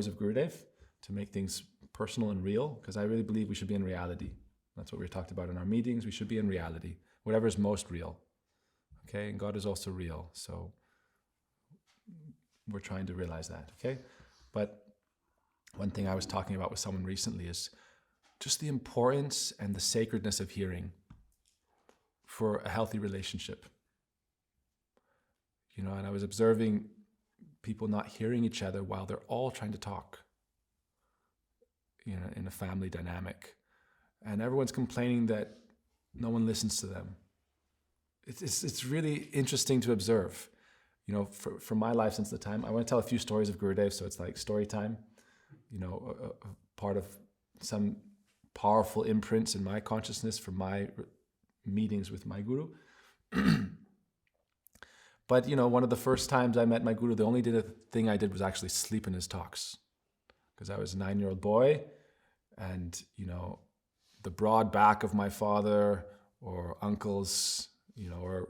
stories of Gurudev to make things personal and real, because I really believe we should be in reality. That's what we talked about in our meetings. We should be in reality, whatever is most real. Okay, and God is also real, so we're trying to realize that. Okay, but one thing I was talking about with someone recently is just the importance and the sacredness of hearing for a healthy relationship. You know, and I was observing people not hearing each other while they're all trying to talk, you know, in a family dynamic. And everyone's complaining that no one listens to them. It's really interesting to observe. You know, for my life since the time, I want to tell a few stories of Gurudev, so it's like story time, you know, a part of some powerful imprints in my consciousness from my meetings with my Guru. But, you know, one of the first times I met my Guru, the only thing I did was actually sleep in his talks. Because I was a 9-year-old boy, and, you know, the broad back of my father or uncles, you know, or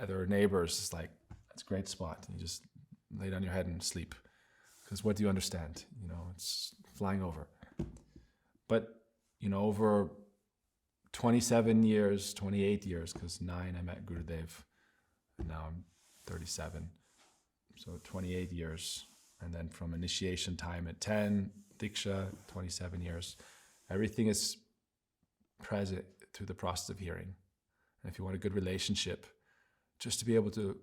other neighbors is like, that's a great spot. You just lay down your head and sleep. Because what do you understand? You know, it's flying over. But, you know, over 27 years, 28 years, because 9 I met Gurudev, and now I'm 37. So 28 years. And then from initiation time at 10, Diksha, 27 years. Everything is present through the process of hearing. And if you want a good relationship, just to be able to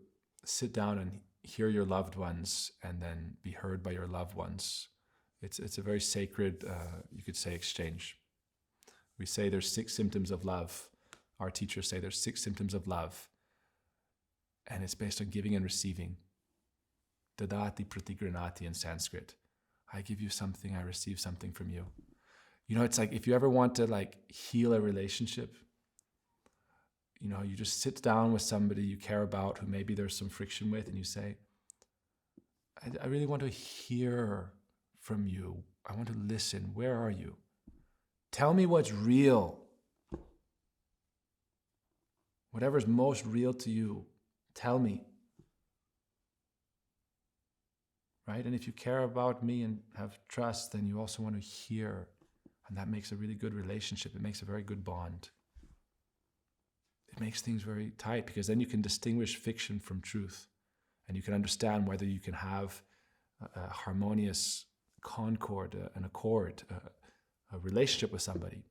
sit down and hear your loved ones and then be heard by your loved ones, it's a very sacred, you could say, exchange. We say there's 6 symptoms of love. Our teachers say there's 6 symptoms of love. And it's based on giving and receiving. Dadati pratigranati in Sanskrit. I give you something, I receive something from you. You know, it's like if you ever want to like heal a relationship, you know, you just sit down with somebody you care about who maybe there's some friction with, and you say, I really want to hear from you. I want to listen. Where are you? Tell me what's real. Whatever's most real to you, tell me. Right? And if you care about me and have trust, then you also want to hear. And that makes a really good relationship. It makes a very good bond. It makes things very tight, because then you can distinguish fiction from truth. And you can understand whether you can have a harmonious concord, an accord, a relationship with somebody.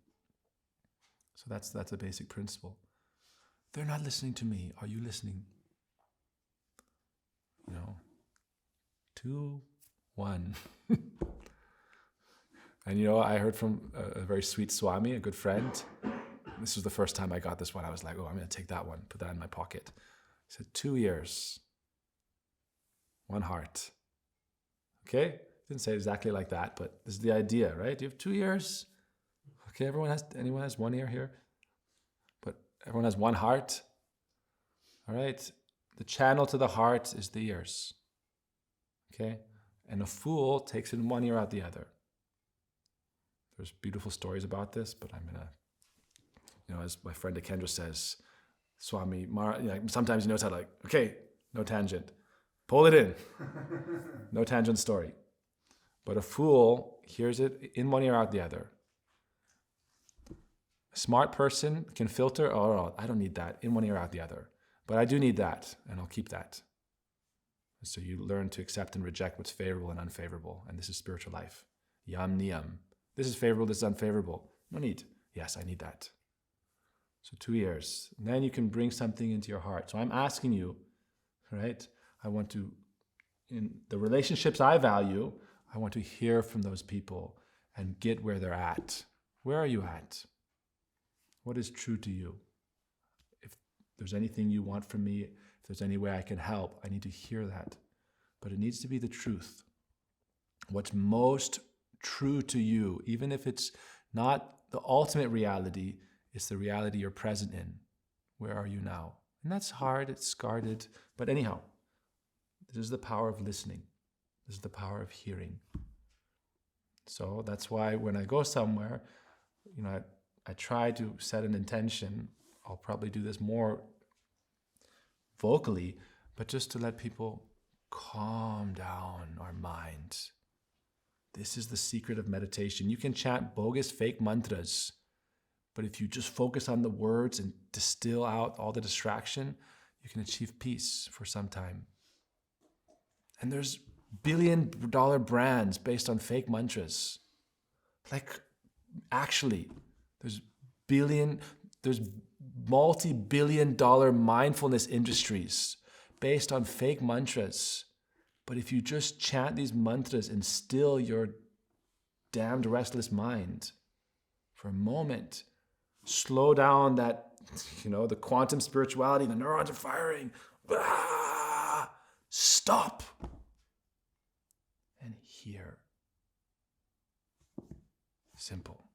So that's a basic principle. They're not listening to me. Are you listening? You know, 2, 1. And you know, I heard from a very sweet Swami, a good friend. This was the first time I got this one. I was like, oh, I'm going to take that one, put that in my pocket. He said, 2 years, 1 heart. Okay? Didn't say exactly like that, but this is the idea, right? You have 2 ears. Okay, anyone has 1 ear here? But everyone has 1 heart. All right? The channel to the heart is the ears. Okay? And a fool takes in 1 ear out the other. There's beautiful stories about this, but I'm going to, you know, as my friend Akendra says, Swami, sometimes he knows how to like, okay, no tangent. Pull it in. No tangent story. But a fool hears it in 1 ear out the other. A smart person can filter, oh, I don't need that, in 1 ear out the other. But I do need that, and I'll keep that. So you learn to accept and reject what's favorable and unfavorable. And this is spiritual life. Yam niyam. This is favorable, this is unfavorable. No need. Yes, I need that. So 2 years. And then you can bring something into your heart. So I'm asking you, right? I want to, in the relationships I value, I want to hear from those people and get where they're at. Where are you at? What is true to you? If there's anything you want from me, if there's any way I can help, I need to hear that. But it needs to be the truth. What's most true to you, even if it's not the ultimate reality, it's the reality you're present in. Where are you now? And that's hard, it's guarded. But anyhow, this is the power of listening. This is the power of hearing. So that's why when I go somewhere, you know, I try to set an intention. I'll probably do this more vocally, but just to let people calm down our minds. This is the secret of meditation. You can chant bogus, fake mantras, but if you just focus on the words and distill out all the distraction, you can achieve peace for some time. And there's billion-dollar brands based on fake mantras. Like, actually, there's multi-billion-dollar mindfulness industries based on fake mantras. But if you just chant these mantras and still your damned restless mind for a moment, slow down that, the quantum spirituality, the neurons are firing. Stop and hear. Simple.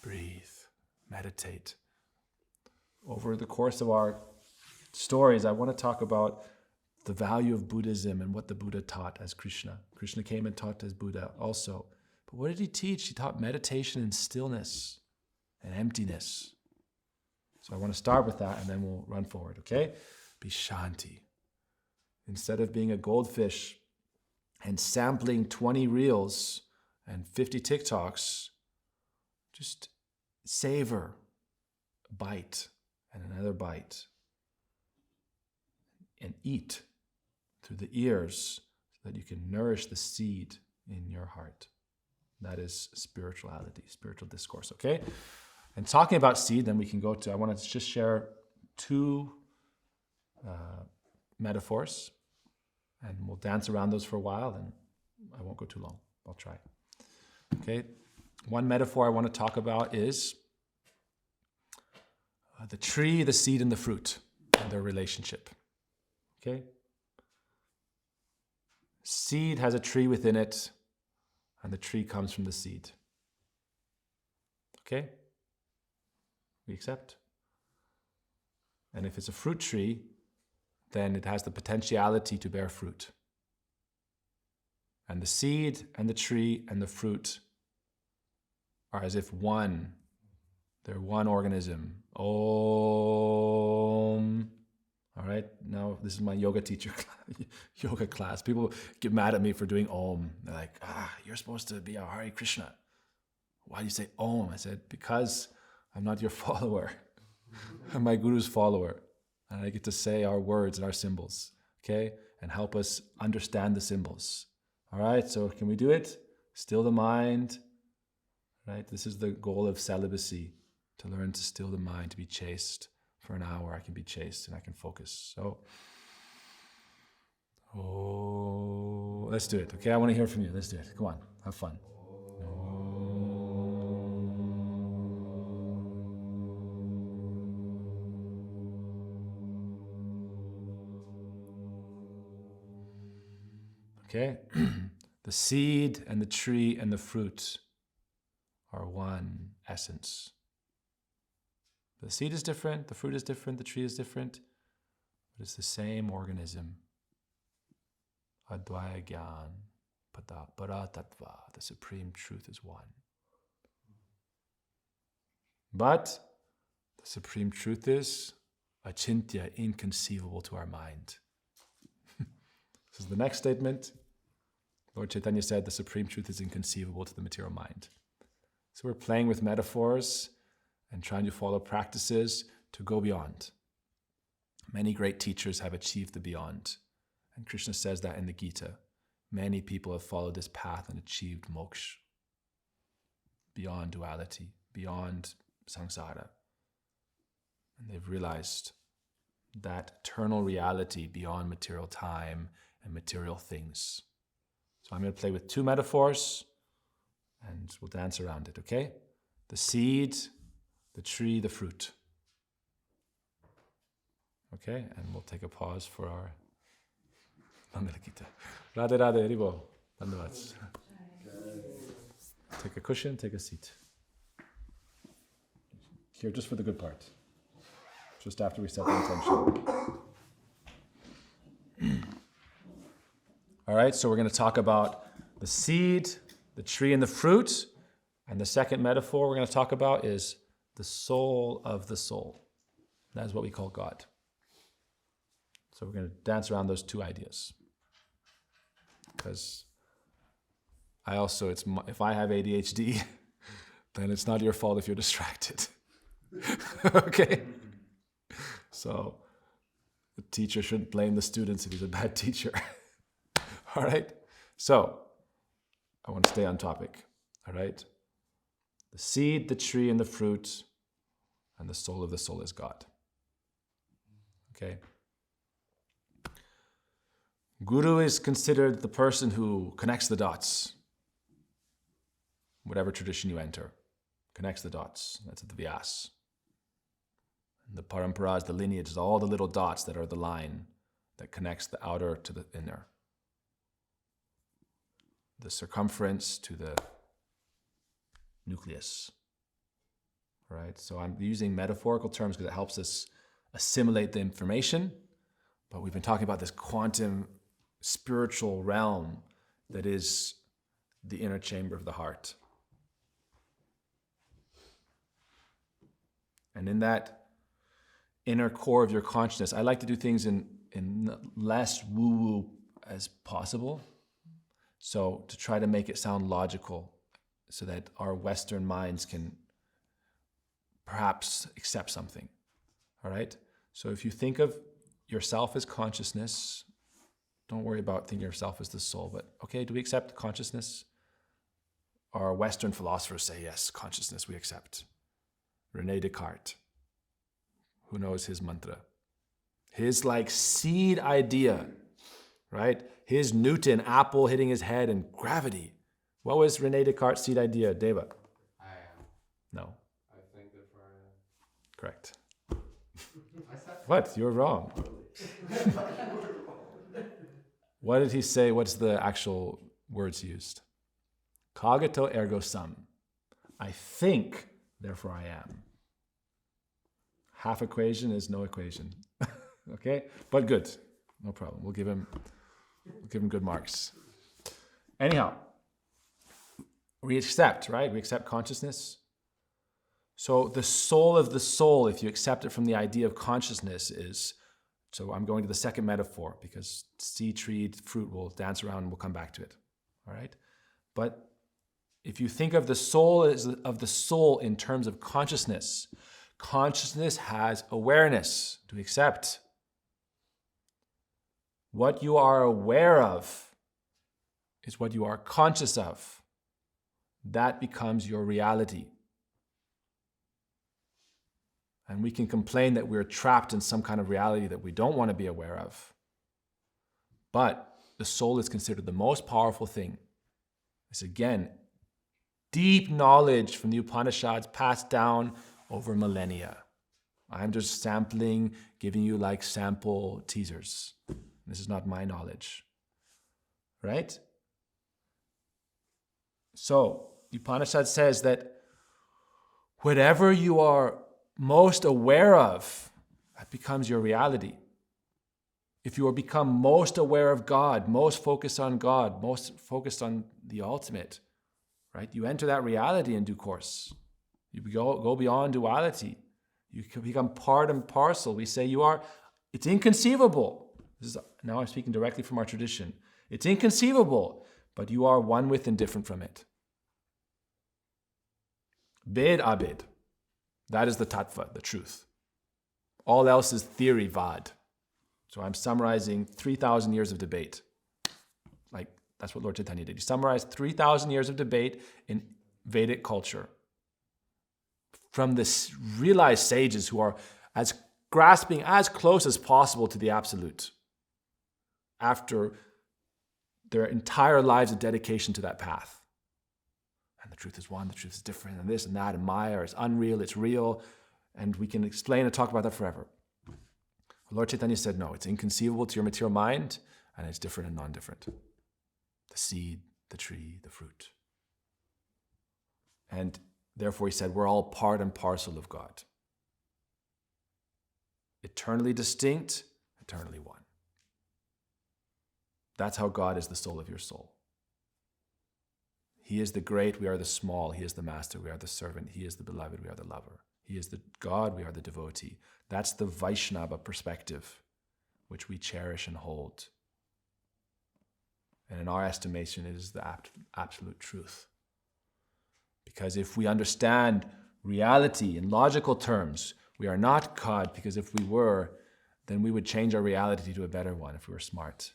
Breathe. Meditate. Over the course of our stories, I want to talk about the value of Buddhism and what the Buddha taught as Krishna. Krishna came and taught as Buddha also. But what did he teach? He taught meditation and stillness and emptiness. So I want to start with that and then we'll run forward, okay? Be shanti. Instead of being a goldfish and sampling 20 reels and 50 TikToks, just savor a bite and another bite and eat through the ears so that you can nourish the seed in your heart. That is spirituality, spiritual discourse, okay? And talking about seed, then we can go to, I want to just share two metaphors, and we'll dance around those for a while, and I won't go too long. I'll try. Okay? One metaphor I want to talk about is the tree, the seed, and the fruit, and their relationship. Okay? Seed has a tree within it, and the tree comes from the seed. Okay? We accept. And if it's a fruit tree, then it has the potentiality to bear fruit. And the seed and the tree and the fruit are as if one. They're one organism. Om. All right, now this is my yoga teacher yoga class. People get mad at me for doing Om. They're like, you're supposed to be a Hare Krishna. Why do you say Om? I said, because I'm not your follower. I'm my guru's follower. And I get to say our words and our symbols, okay? And help us understand the symbols. All right, so can we do it? Still the mind, right? This is the goal of celibacy, to learn to still the mind, to be chaste. For an hour, I can be chaste and I can focus. So, let's do it, okay? I want to hear from you. Let's do it. Come on, have fun. Okay? The seed and the tree and the fruit are one essence. The seed is different, the fruit is different, the tree is different, but it's the same organism. Advaya Gyan, Paratattva, the supreme truth is one. But the supreme truth is achintya, inconceivable to our mind. This is the next statement. Lord Chaitanya said the supreme truth is inconceivable to the material mind. So we're playing with metaphors and trying to follow practices to go beyond. Many great teachers have achieved the beyond. And Krishna says that in the Gita. Many people have followed this path and achieved moksha. Beyond duality, beyond samsara. And they've realized that eternal reality beyond material time and material things. So I'm going to play with two metaphors and we'll dance around it, okay? The seed, the tree, the fruit. Okay, and we'll take a pause for our Mangala Gita. Radhe Radhe, Haribo. Bandhavats. Take a cushion, take a seat. Here, just for the good part. Just after we set the intention. All right, so we're going to talk about the seed, the tree, and the fruit. And the second metaphor we're going to talk about is the soul of the soul. That is what we call God. So we're going to dance around those two ideas. Because if I have ADHD, then it's not your fault if you're distracted. Okay? So the teacher shouldn't blame the students if he's a bad teacher. All right? So I want to stay on topic. All right? The seed, the tree, and the fruit, and the soul of the soul is God. Okay? Guru is considered the person who connects the dots. Whatever tradition you enter, connects the dots. That's the Vyas. And the paramparas, the lineage, is all the little dots that are the line that connects the outer to the inner. The circumference to the nucleus. Right? So I'm using metaphorical terms because it helps us assimilate the information. But we've been talking about this quantum spiritual realm that is the inner chamber of the heart. And in that inner core of your consciousness, I like to do things in less woo-woo as possible. So to try to make it sound logical so that our Western minds can perhaps accept something. All right? So if you think of yourself as consciousness, don't worry about thinking of yourself as the soul, but okay, do we accept consciousness? Our Western philosophers say, yes, consciousness we accept. René Descartes, who knows his mantra? His seed idea, right? His Newton, apple hitting his head and gravity. What was René Descartes' seed idea, Deva? I am. No. I think therefore I am. Correct. What? You're wrong. What did he say? What's the actual words used? Cogito ergo sum. I think, therefore I am. Half equation is no equation. Okay? But good. No problem. We'll give him good marks. Anyhow, we accept, right? We accept consciousness. So the soul of the soul, if you accept it from the idea of consciousness, is, so I'm going to the second metaphor because seed, tree, fruit will dance around and we'll come back to it. All right? But if you think of the soul as of the soul in terms of consciousness, consciousness has awareness. Do we accept? What you are aware of is what you are conscious of. That becomes your reality. And we can complain that we're trapped in some kind of reality that we don't want to be aware of. But the soul is considered the most powerful thing. It's again, deep knowledge from the Upanishads passed down over millennia. I'm just sampling, giving you sample teasers. This is not my knowledge. Right? So, the Upanishad says that whatever you are most aware of, that becomes your reality. If you are become most aware of God, most focused on God, most focused on the ultimate, right? You enter that reality in due course. You go beyond duality. You can become part and parcel. We say it's inconceivable. Now I'm speaking directly from our tradition. It's inconceivable, but you are one with and different from it. Ved abed. That is the tattva, the truth. All else is theory, vad. So I'm summarizing 3,000 years of debate. That's what Lord Chaitanya did. He summarized 3,000 years of debate in Vedic culture. From the realized sages who are grasping as close as possible to the absolute after their entire lives of dedication to that path. And the truth is one, the truth is different, and this and that, and Maya, it's unreal, it's real, and we can explain and talk about that forever. Lord Chaitanya said, no, it's inconceivable to your material mind, and it's different and non-different. The seed, the tree, the fruit. And therefore he said, we're all part and parcel of God. Eternally distinct, eternally one. That's how God is the soul of your soul. He is the great, we are the small. He is the master, we are the servant. He is the beloved, we are the lover. He is the God, we are the devotee. That's the Vaishnava perspective, which we cherish and hold. And in our estimation, it is the absolute truth. Because if we understand reality in logical terms, we are not God, because if we were, then we would change our reality to a better one if we were smart.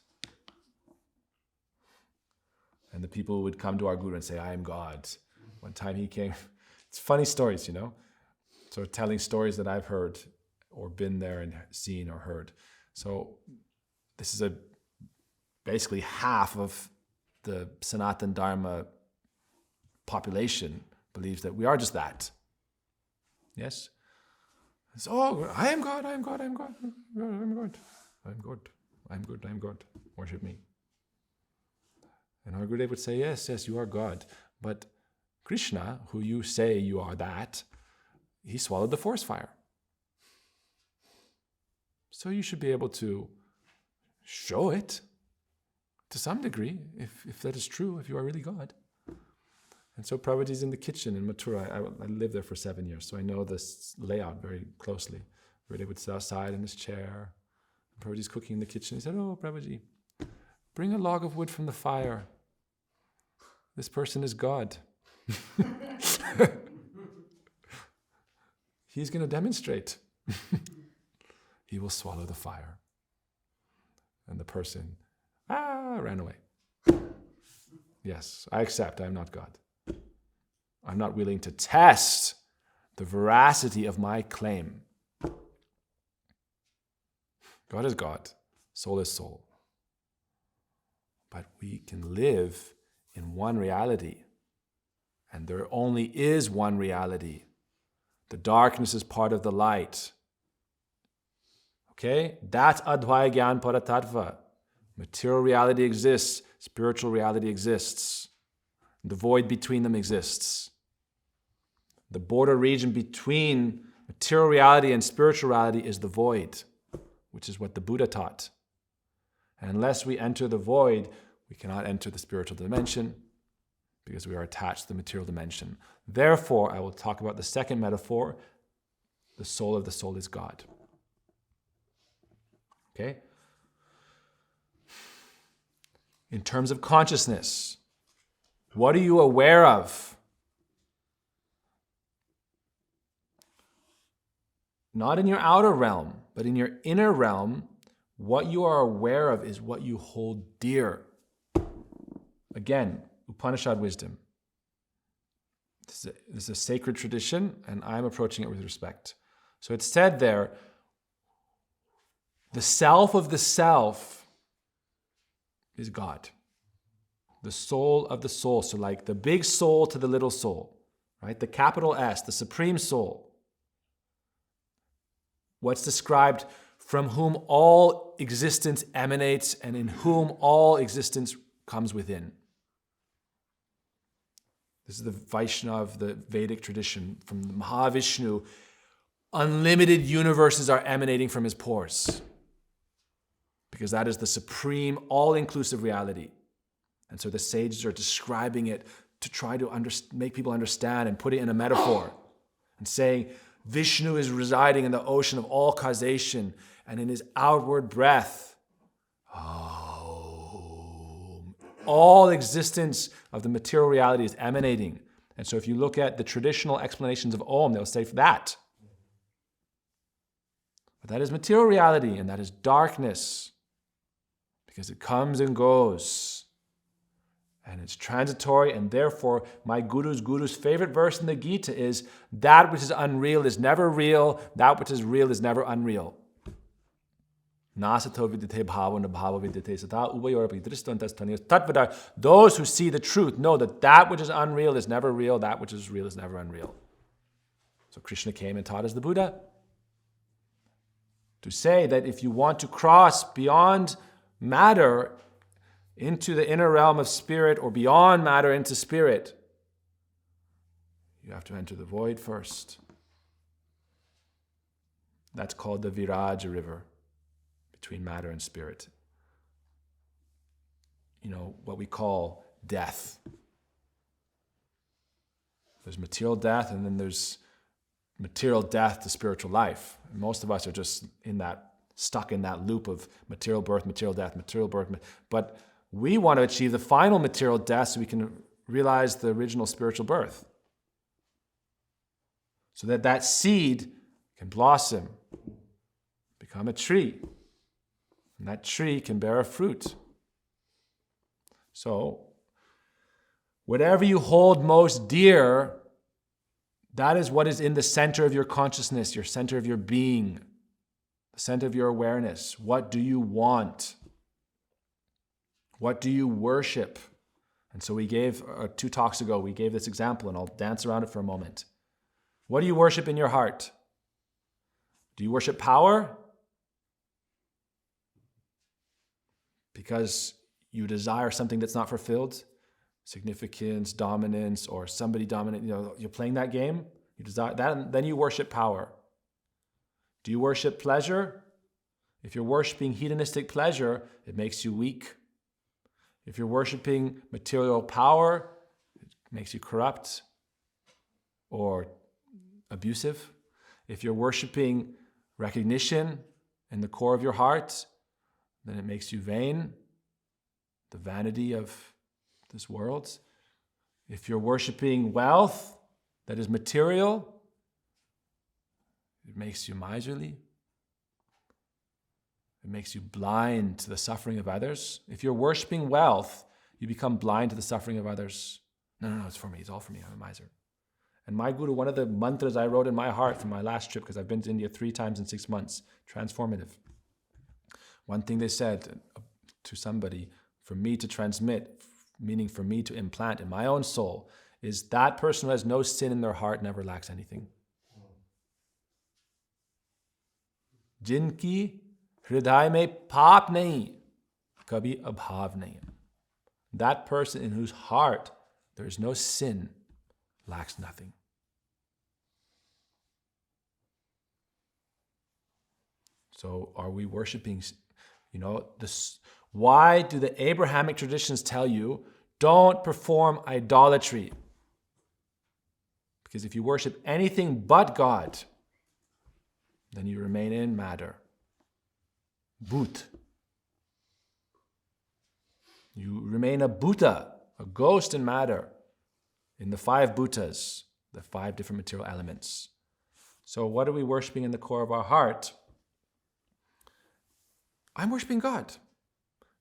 And the people would come to our Guru and say, I am God. One time he came, it's funny stories, So telling stories that I've heard or been there and seen or heard. So this is basically half of the Sanatan Dharma population believes that we are just that. Yes? So, I am God, I am God, I am God, I am God, I am God, I am good, I am God, worship me. And our Gurudev would say, yes, you are God. But Krishna, who you say you are that, he swallowed the forest fire. So you should be able to show it to some degree, if that is true, if you are really God. And so Prabhupada's in the kitchen in Mathura. I lived there for 7 years, so I know this layout very closely. Prabhupada would sit outside in his chair. Prabhupada's cooking in the kitchen. He said, oh, Prabhupada, bring a log of wood from the fire. This person is God. He's going to demonstrate. He will swallow the fire. And the person, ran away. Yes, I accept, I'm not God. I'm not willing to test the veracity of my claim. God is God, soul is soul. But we can live in one reality. And there only is one reality. The darkness is part of the light. Okay? That's Advaya Gyan Paratattva. Material reality exists. Spiritual reality exists. The void between them exists. The border region between material reality and spiritual reality is the void, which is what the Buddha taught. And unless we enter the void, we cannot enter the spiritual dimension because we are attached to the material dimension. Therefore, I will talk about the second metaphor. The soul of the soul is God. Okay? In terms of consciousness, what are you aware of? Not in your outer realm, but in your inner realm, what you are aware of is what you hold dear. Again, Upanishad wisdom. This is a sacred tradition, and I'm approaching it with respect. So it's said there, the self of the self is God. The soul of the soul. So like the big soul to the little soul, right? The capital S, the supreme soul. What's described from whom all existence emanates and in whom all existence comes within. This is the Vaishnava, the Vedic tradition from the Mahavishnu. Unlimited universes are emanating from his pores. Because that is the supreme, all-inclusive reality. And so the sages are describing it to try to make people understand and put it in a metaphor. And saying, Vishnu is residing in the ocean of all causation, and in his outward breath, all existence of the material reality is emanating. And so if you look at the traditional explanations of Om, they'll say that. But that is material reality, and that is darkness. Because it comes and goes. And it's transitory, and therefore my Guru's favorite verse in the Gita is, that which is unreal is never real, that which is real is never unreal. Nasato vidyate bhava na bhava vidyate sata uvayor apidristantas taniyas tatvada. Those who see the truth know that which is unreal is never real, that which is real is never unreal. So Krishna came and taught us the Buddha. To say that if you want to cross beyond matter into the inner realm of spirit or beyond matter into spirit, you have to enter the void first. That's called the Viraja river between matter and spirit. What we call death. There's material death, and then there's material death to spiritual life. And most of us are just stuck in that loop of material birth, material death, material birth. But We want to achieve the final material death so we can realize the original spiritual birth. So that that seed can blossom, become a tree. And that tree can bear a fruit. So, whatever you hold most dear, that is what is in the center of your consciousness, your center of your being, the center of your awareness. What do you want? What do you worship? And so we gave, 2 talks ago, we gave this example, and I'll dance around it for a moment. What do you worship in your heart? Do you worship power? Because you desire something that's not fulfilled? Significance, dominance, or somebody dominant, you're playing that game, you desire that, then you worship power. Do you worship pleasure? If you're worshiping hedonistic pleasure, it makes you weak. If you're worshiping material power, it makes you corrupt or abusive. If you're worshiping recognition in the core of your heart, then it makes you vain, the vanity of this world. If you're worshiping wealth that is material, it makes you miserly. It makes you blind to the suffering of others. If you're worshiping wealth, you become blind to the suffering of others. No, it's for me. It's all for me. I'm a miser. And my Guru, one of the mantras I wrote in my heart from my last trip, because I've been to India 3 times in 6 months, transformative. One thing they said to somebody, for me to transmit, meaning for me to implant in my own soul, is that person who has no sin in their heart never lacks anything. Jinki hriday mein paap nahi, kabhi abhav nahi. That person in whose heart there is no sin lacks nothing. So are we worshiping, this? Why do the Abrahamic traditions tell you, don't perform idolatry? Because if you worship anything but God, then you remain in matter. Bhut. You remain a bhuta, a ghost in matter, in the 5 bhutas, the 5 different material elements. So what are we worshiping in the core of our heart? I'm worshiping God.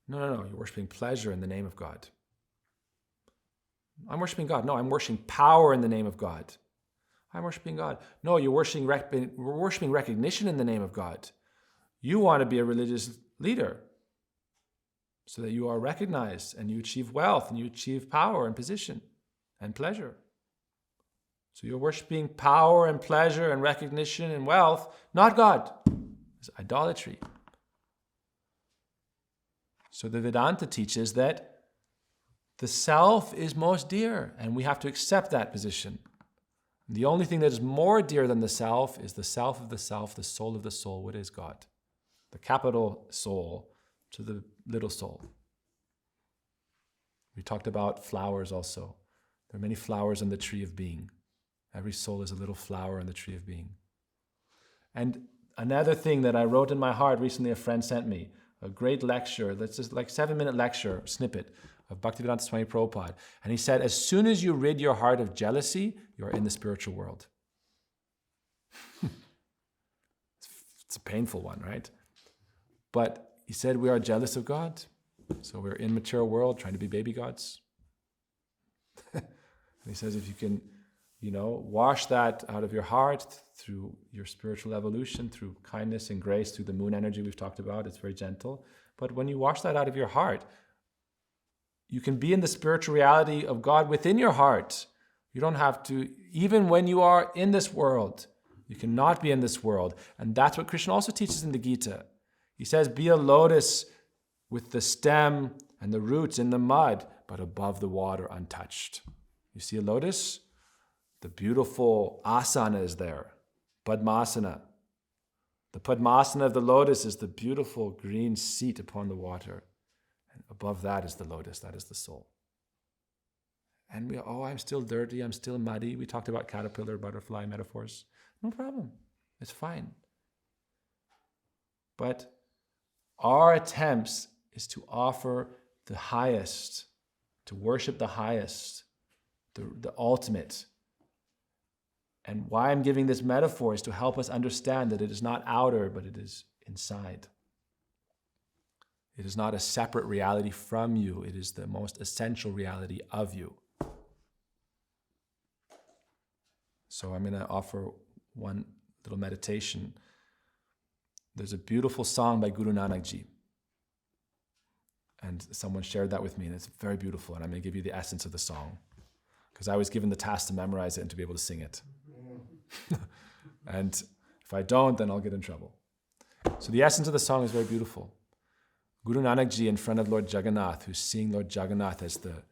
No, you're worshiping pleasure in the name of God. I'm worshiping God. No, I'm worshiping power in the name of God. I'm worshiping God. No, you're worshiping recognition in the name of God. You want to be a religious leader so that you are recognized and you achieve wealth and you achieve power and position and pleasure. So you're worshiping power and pleasure and recognition and wealth, not God. It's idolatry. So the Vedanta teaches that the self is most dear, and we have to accept that position. The only thing that is more dear than the self is the self of the self, the soul of the soul. What is God? The capital soul to the little soul. We talked about flowers also. There are many flowers in the tree of being. Every soul is a little flower in the tree of being. And another thing that I wrote in my heart recently, a friend sent me, a great lecture, that's just like 7-minute lecture snippet of Bhaktivedanta Swami Prabhupada. And he said, as soon as you rid your heart of jealousy, you're in the spiritual world. It's a painful one, right? But he said we are jealous of God. So we're in material world trying to be baby gods. And he says if you can, wash that out of your heart through your spiritual evolution, through kindness and grace, through the moon energy we've talked about, it's very gentle. But when you wash that out of your heart, you can be in the spiritual reality of God within your heart. You don't have to, even when you are in this world, you cannot be in this world. And that's what Krishna also teaches in the Gita. He says, be a lotus with the stem and the roots in the mud, but above the water untouched. You see a lotus? The beautiful asana is there, Padmasana. The Padmasana of the lotus is the beautiful green seat upon the water. And above that is the lotus, that is the soul. And I'm still dirty, I'm still muddy. We talked about caterpillar, butterfly metaphors. No problem, it's fine. But our attempts is to offer the highest, to worship the highest, the ultimate. And why I'm giving this metaphor is to help us understand that it is not outer, but it is inside. It is not a separate reality from you. It is the most essential reality of you. So I'm going to offer one little meditation. There's a beautiful song by Guru Nanak Ji. And someone shared that with me, and it's very beautiful. And I'm going to give you the essence of the song, because I was given the task to memorize it and to be able to sing it. And if I don't, then I'll get in trouble. So the essence of the song is very beautiful. Guru Nanak Ji in front of Lord Jagannath, who's seeing Lord Jagannath as the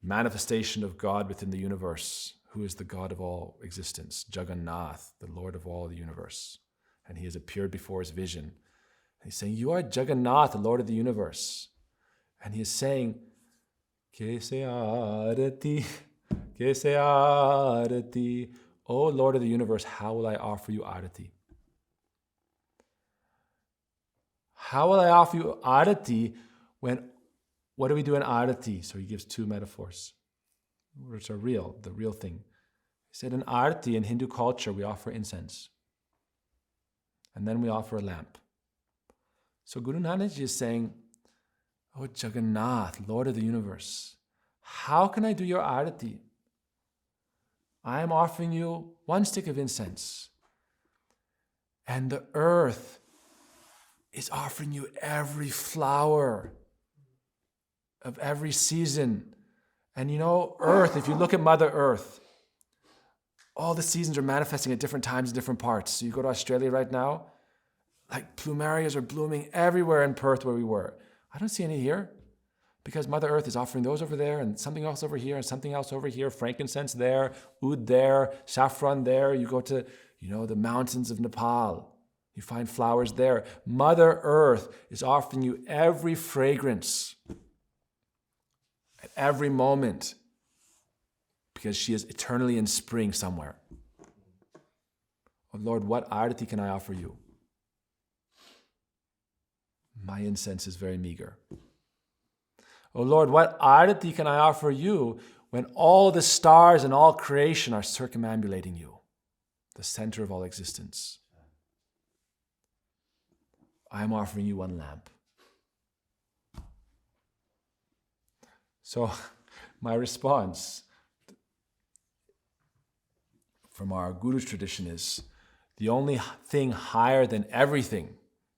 manifestation of God within the universe, who is the God of all existence, Jagannath, the Lord of all the universe. And he has appeared before his vision. And he's saying, you are Jagannath, the Lord of the universe. And he is saying, Kaise Arati, Kaise Arati. O Lord of the universe, how will I offer you Arati? How will I offer you Arati when, what do we do in Arati? So he gives two metaphors, which are real, the real thing. He said in Arati, in Hindu culture, we offer incense. And then we offer a lamp. So Guru Nanak Ji is saying, oh Jagannath, Lord of the universe, how can I do your Arati? I am offering you one stick of incense. And the earth is offering you every flower of every season. And you know, earth, if you look at Mother Earth, all the seasons are manifesting at different times in different parts. So you go to Australia right now, like plumerias are blooming everywhere in Perth where we were. I don't see any here, because Mother Earth is offering those over there and something else over here and something else over here, frankincense there, oud there, saffron there. You go to, the mountains of Nepal. You find flowers there. Mother Earth is offering you every fragrance at every moment, because she is eternally in spring somewhere. Oh Lord, what arati can I offer you? My incense is very meager. Oh Lord, what arati can I offer you when all the stars and all creation are circumambulating you, the center of all existence? I am offering you one lamp. So my response from our Guru's tradition is, the only thing higher than everything,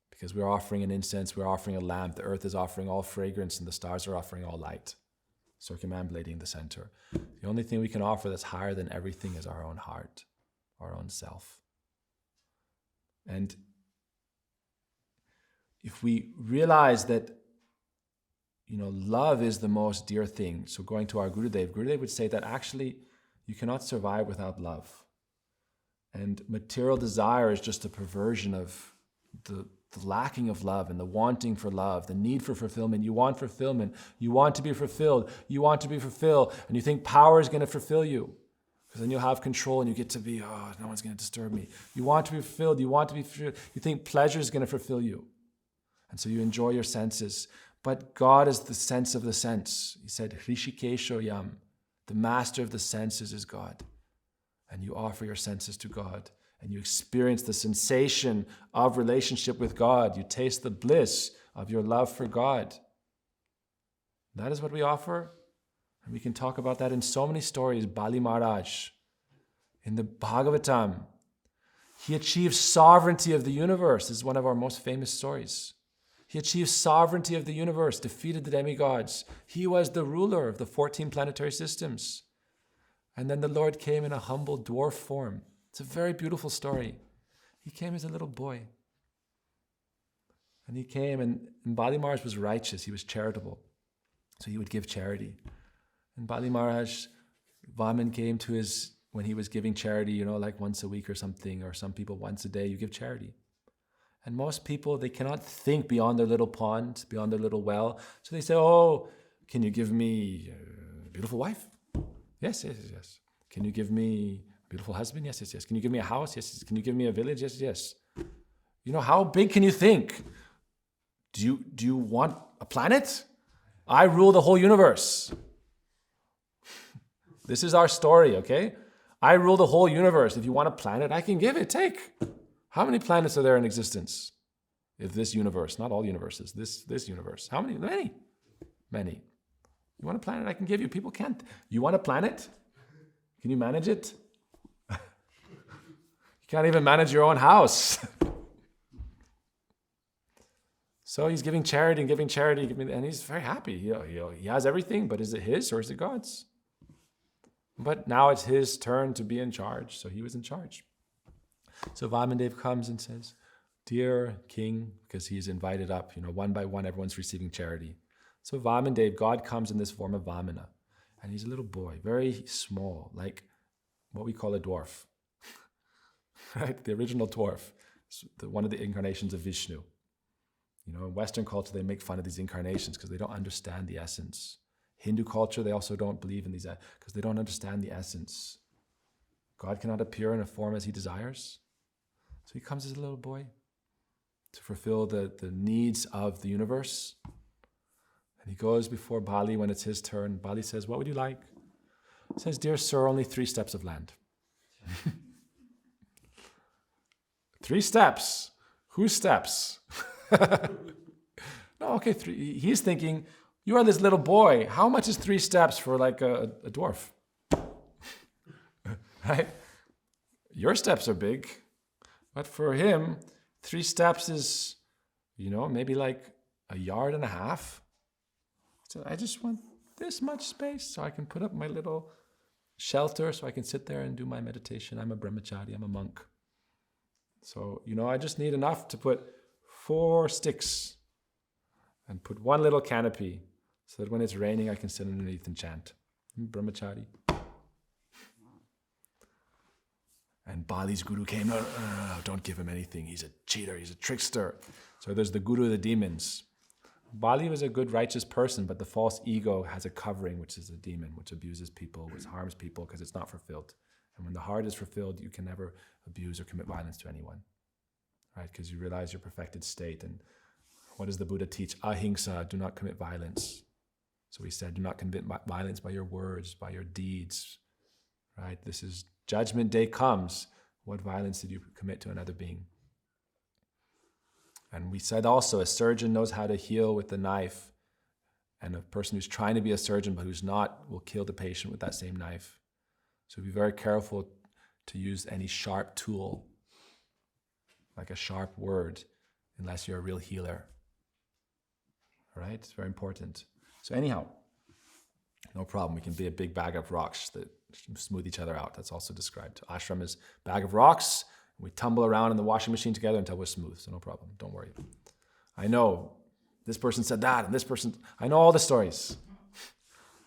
because we're offering an incense, we're offering a lamp, the earth is offering all fragrance and the stars are offering all light, circumambulating the center. The only thing we can offer that's higher than everything is our own heart, our own self. And if we realize that, love is the most dear thing, so going to our Gurudev would say that actually you cannot survive without love. And material desire is just a perversion of the lacking of love and the wanting for love, the need for fulfillment. You want fulfillment. You want to be fulfilled. You want to be fulfilled. And you think power is going to fulfill you, because then you'll have control and you get to be, no one's going to disturb me. You want to be fulfilled. You want to be fulfilled. You think pleasure is going to fulfill you. And so you enjoy your senses. But God is the sense of the sense. He said, Hrishikesho Yam, the master of the senses is God. And you offer your senses to God. And you experience the sensation of relationship with God. You taste the bliss of your love for God. That is what we offer. And we can talk about that in so many stories. Bali Maharaj, in the Bhagavatam, he achieved sovereignty of the universe. This is one of our most famous stories. He achieved sovereignty of the universe, defeated the demigods. He was the ruler of the 14 planetary systems. And then the Lord came in a humble dwarf form. It's a very beautiful story. He came as a little boy. And he came, and Bali Maharaj was righteous. He was charitable. So he would give charity. And Bali Maharaj, Vaman came to his, when he was giving charity, like once a week or something, or some people once a day, you give charity. And most people, they cannot think beyond their little pond, beyond their little well. So they say, can you give me a beautiful wife? Yes. Can you give me a beautiful husband? Yes. Can you give me a house? Yes. Can you give me a village? Yes. How big can you think? Do you want a planet? I rule the whole universe. This is our story, okay? I rule the whole universe. If you want a planet, I can give it. Take. How many planets are there in existence? If this universe, not all universes, this universe. How many? Many. Many. You want a planet, I can give you. People can't. You want a planet? Can you manage it? You can't even manage your own house. So he's giving charity and giving charity, and he's very happy. He has everything, but is it his or is it God's? But now it's his turn to be in charge, so he was in charge. So Vamandev comes and says, "Dear king," because he's invited up, one by one, everyone's receiving charity. So Vamandev, God comes in this form of Vamana, and he's a little boy, very small, like what we call a dwarf, right? The original dwarf, one of the incarnations of Vishnu. In Western culture, they make fun of these incarnations because they don't understand the essence. Hindu culture, they also don't believe in these because they don't understand the essence. God cannot appear in a form as he desires. So he comes as a little boy to fulfill the needs of the universe. And he goes before Bali when it's his turn. Bali says, "What would you like?" He says, "Dear sir, only 3 steps of land." 3 steps? Whose steps? No, okay, 3. He's thinking, you are this little boy. How much is 3 steps for like a dwarf? Right? Your steps are big. But for him, 3 steps is, maybe like a yard and a half. So I just want this much space so I can put up my little shelter so I can sit there and do my meditation. I'm a brahmachari, I'm a monk. So, I just need enough to put 4 sticks and put 1 little canopy so that when it's raining, I can sit underneath and chant. Brahmachari. And Bali's guru came, no, don't give him anything. He's a cheater, he's a trickster. So there's the guru of the demons. Bali was a good, righteous person, but the false ego has a covering, which is a demon, which abuses people, which harms people because it's not fulfilled. And when the heart is fulfilled, you can never abuse or commit violence to anyone, right? Because you realize your perfected state. And what does the Buddha teach? Ahimsa, do not commit violence. So he said, do not commit violence by your words, by your deeds, right? This is judgment day comes. What violence did you commit to another being? And we said also, a surgeon knows how to heal with the knife, and a person who's trying to be a surgeon but who's not will kill the patient with that same knife. So be very careful to use any sharp tool, like a sharp word, unless you're a real healer. All right? It's very important. So anyhow, no problem. We can be a big bag of rocks that smooth each other out. That's also described. Ashram is a bag of rocks. We tumble around in the washing machine together until we're smooth. So no problem. Don't worry. I know this person said that and this person. I know all the stories.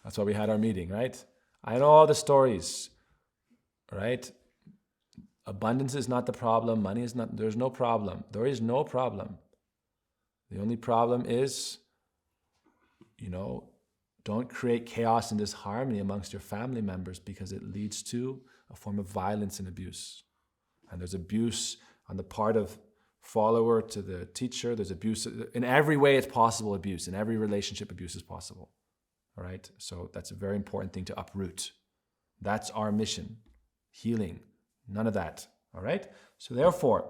That's why we had our meeting, right? I know all the stories, right? Abundance is not the problem. Money is not. There's no problem. There is no problem. The only problem is, don't create chaos and disharmony amongst your family members because it leads to a form of violence and abuse. And there's abuse on the part of follower to the teacher. There's abuse in every way it's possible. Abuse in every relationship, abuse is possible. All right. So that's a very important thing to uproot. That's our mission. Healing. None of that. All right. So therefore,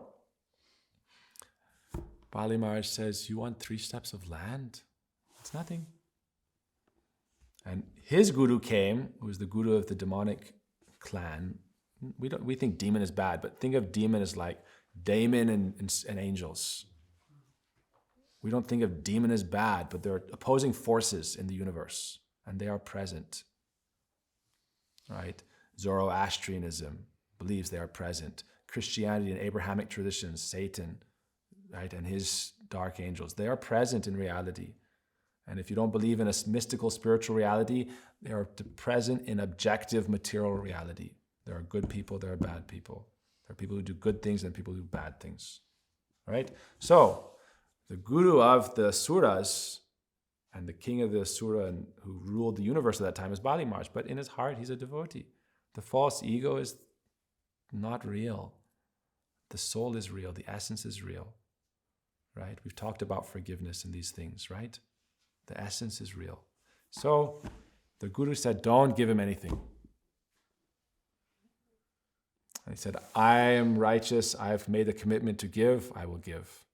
Bali Maharaj says, "You want 3 steps of land? It's nothing." And his guru came, who was the guru of the demonic clan. We think demon is bad, but think of demon as like daemon and angels. We don't think of demon as bad, but there are opposing forces in the universe, and they are present. Right? Zoroastrianism believes they are present. Christianity and Abrahamic traditions, Satan, right, and his dark angels, they are present in reality. And if you don't believe in a mystical spiritual reality, they are present in objective material reality. There are good people, there are bad people. There are people who do good things and people who do bad things. Right? So, the guru of the Asuras and the king of the Asura who ruled the universe at that time is Bali Maharaj, but in his heart he's a devotee. The false ego is not real. The soul is real, the essence is real. Right? We've talked about forgiveness and these things, right? The essence is real. So the Guru said, don't give him anything. And he said, I am righteous. I've made a commitment to give. I will give.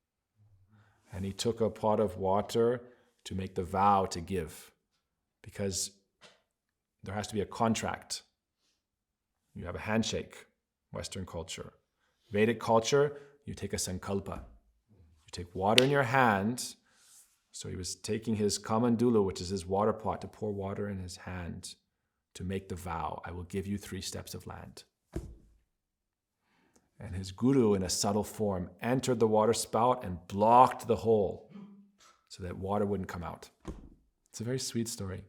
And he took a pot of water to make the vow to give. Because there has to be a contract. You have a handshake, Western culture. Vedic culture, you take a sankalpa. You take water in your hand. So he was taking his kamandula, which is his water pot, to pour water in his hand to make the vow, I will give you 3 steps of land. And his guru, in a subtle form, entered the water spout and blocked the hole so that water wouldn't come out. It's a very sweet story.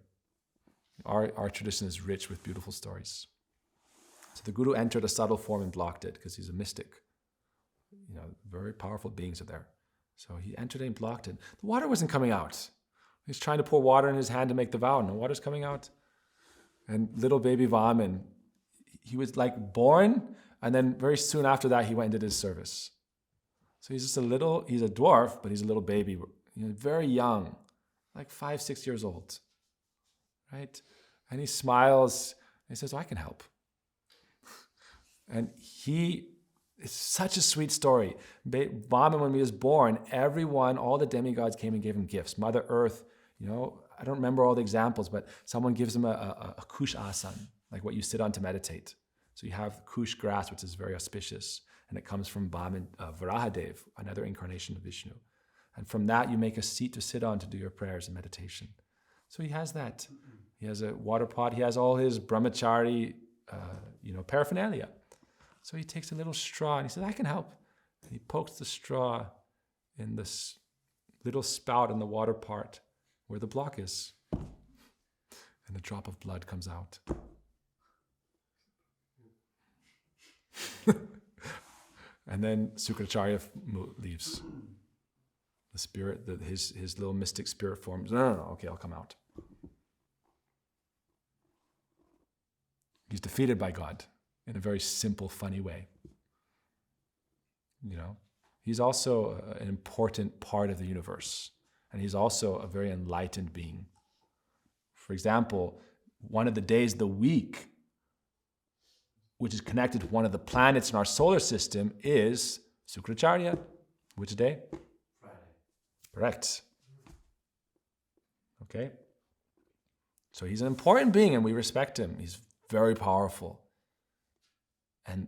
Our tradition is rich with beautiful stories. So the guru entered a subtle form and blocked it because he's a mystic. Very powerful beings are there. So he entered it and blocked it. The water wasn't coming out. He's trying to pour water in his hand to make the vow. No water's coming out. And little baby Vaman, he was like born, and then very soon after that, he went and did his service. So he's a dwarf, but he's a little baby, very young, like 5, 6 years old, right? And he smiles, and he says, I can help. And it's such a sweet story. Vaman, when he was born, all the demigods came and gave him gifts. Mother Earth, I don't remember all the examples, but someone gives him a kush asan, like what you sit on to meditate. So you have kush grass, which is very auspicious, and it comes from Varahadev, another incarnation of Vishnu. And from that, you make a seat to sit on to do your prayers and meditation. So he has that. He has a water pot. He has all his brahmachari, paraphernalia. So he takes a little straw and he says, I can help. And he pokes the straw in this little spout in the water part where the block is. And a drop of blood comes out. And then Sukracharya leaves. The spirit, his little mystic spirit forms. No, okay, I'll come out. He's defeated by God in a very simple, funny way. He's also an important part of the universe. And he's also a very enlightened being. For example, one of the days of the week, which is connected to one of the planets in our solar system, is Sukracharya. Which day? Friday. Correct. Okay. So he's an important being and we respect him. He's very powerful. And